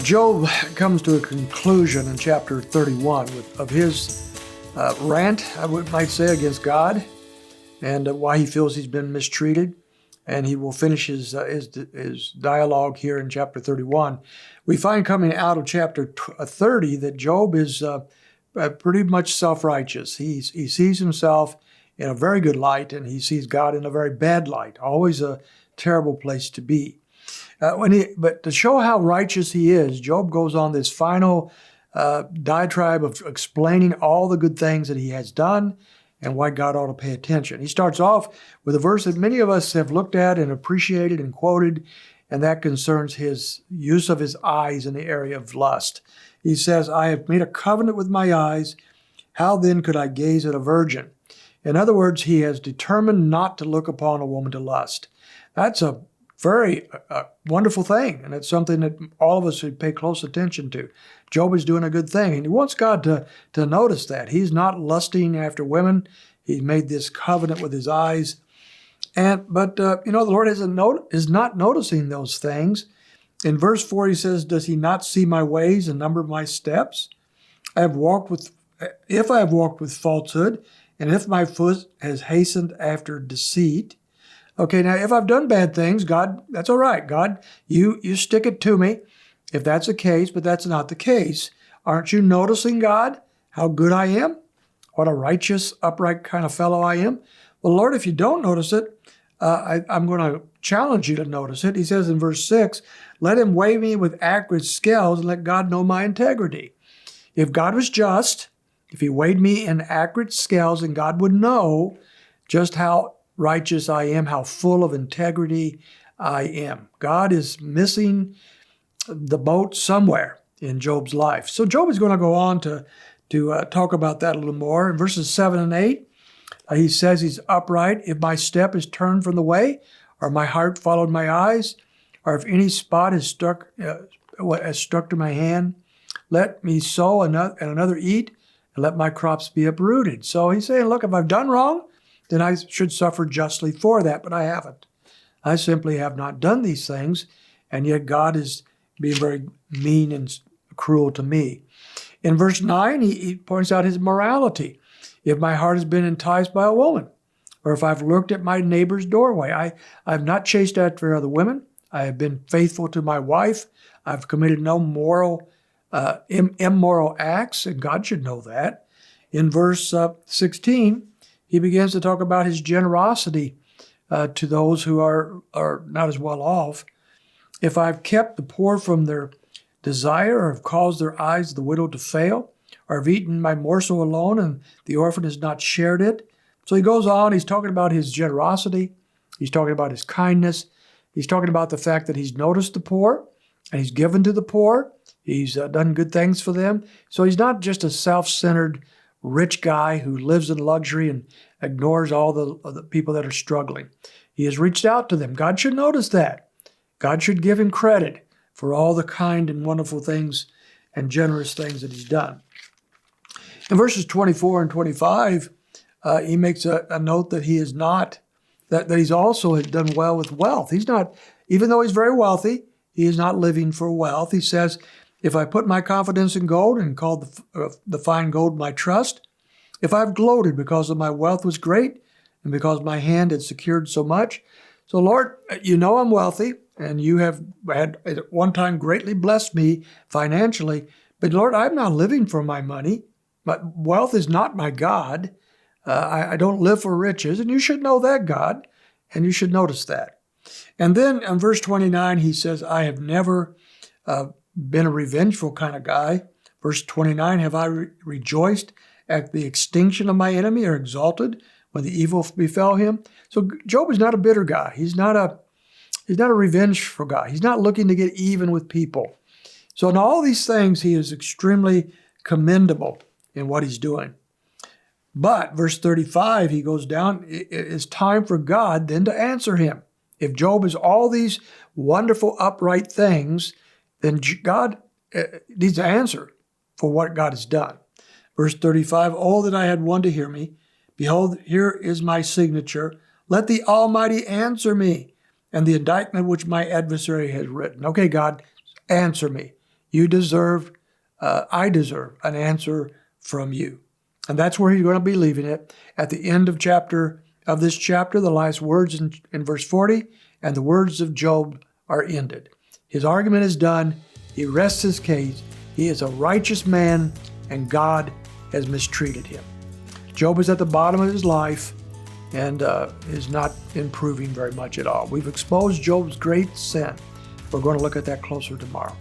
Job comes to a conclusion in chapter 31 of his rant, might say, against God and why he feels he's been mistreated. And he will finish his dialogue here in chapter 31. We find coming out of chapter 30 that Job is pretty much self-righteous. He sees himself in a very good light, and he sees God in a very bad light. Always a terrible place to be. But to show how righteous he is, Job goes on this final diatribe of explaining all the good things that he has done and why God ought to pay attention. He starts off with a verse that many of us have looked at and appreciated and quoted, and that concerns his use of his eyes in the area of lust. He says, I have made a covenant with my eyes. How then could I gaze at a virgin? In other words, he has determined not to look upon a woman to lust. That's a very wonderful thing, and it's something that all of us should pay close attention to. Job is doing a good thing, and he wants God to notice that. He's not lusting after women. He's made this covenant with his eyes. But the Lord is not noticing those things. In verse 4, he says, does he not see my ways and number my steps? If I have walked with falsehood, and if my foot has hastened after deceit. Okay, now if I've done bad things, God, that's all right. God, you stick it to me if that's the case, but that's not the case. Aren't you noticing, God, how good I am? What a righteous, upright kind of fellow I am? Well, Lord, if you don't notice it, I'm going to challenge you to notice it. He says in verse 6, let him weigh me with accurate scales and let God know my integrity. If God was just, if he weighed me in accurate scales, then God would know just how righteous I am, how full of integrity I am. God is missing the boat somewhere in Job's life. So Job is going to go on to talk about that a little more. In verses 7 and 8, he says he's upright. If my step is turned from the way, or my heart followed my eyes, or if any spot has stuck to my hand, let me sow and another eat, and let my crops be uprooted. So he's saying, look, if I've done wrong, then I should suffer justly for that, but I haven't. I simply have not done these things, and yet God is being very mean and cruel to me. In verse 9, he points out his morality. If my heart has been enticed by a woman, or if I've looked at my neighbor's doorway, I have not chased after other women. I have been faithful to my wife. I've committed no immoral acts, and God should know that. In verse 16, he begins to talk about his generosity to those who are not as well off. If I've kept the poor from their desire, or have caused their eyes of the widow to fail, or have eaten my morsel alone, and the orphan has not shared it. So he goes on, he's talking about his generosity, he's talking about his kindness, he's talking about the fact that he's noticed the poor, and he's given to the poor, he's done good things for them. So he's not just a self-centered rich guy who lives in luxury and ignores all the people that are struggling. He has reached out to them. God should notice that. God should give him credit for all the kind and wonderful things and generous things that he's done. In verses 24 and 25, he makes a note that he is not, that he's also done well with wealth. He's not, even though he's very wealthy, he is not living for wealth. He says, if I put my confidence in gold and called the fine gold my trust, if I've gloated because of my wealth was great and because my hand had secured so much. So Lord, you know I'm wealthy, and you have had at one time greatly blessed me financially, but Lord, I'm not living for my money. But wealth is not my God. I don't live for riches, and you should know that, God, and you should notice that. And then in verse 29, he says, I have never been a revengeful kind of guy. Verse 29, have I rejoiced at the extinction of my enemy, or exalted when the evil befell him? So Job is not a bitter guy. He's not a revengeful guy. He's not looking to get even with people. So in all these things, he is extremely commendable in what he's doing. But verse 35, he goes down, it is time for God then to answer him. If Job is all these wonderful, upright things, then God needs to answer for what God has done. Verse 35, oh, that I had one to hear me. Behold, here is my signature. Let the Almighty answer me, and the indictment which my adversary has written. Okay, God, answer me. You deserve, I deserve an answer from you. And that's where he's going to be leaving it at the end of this chapter, the last words in verse 40, and the words of Job are ended. His argument is done. He rests his case. He is a righteous man, and God has mistreated him. Job is at the bottom of his life and is not improving very much at all. We've exposed Job's great sin. We're going to look at that closer tomorrow.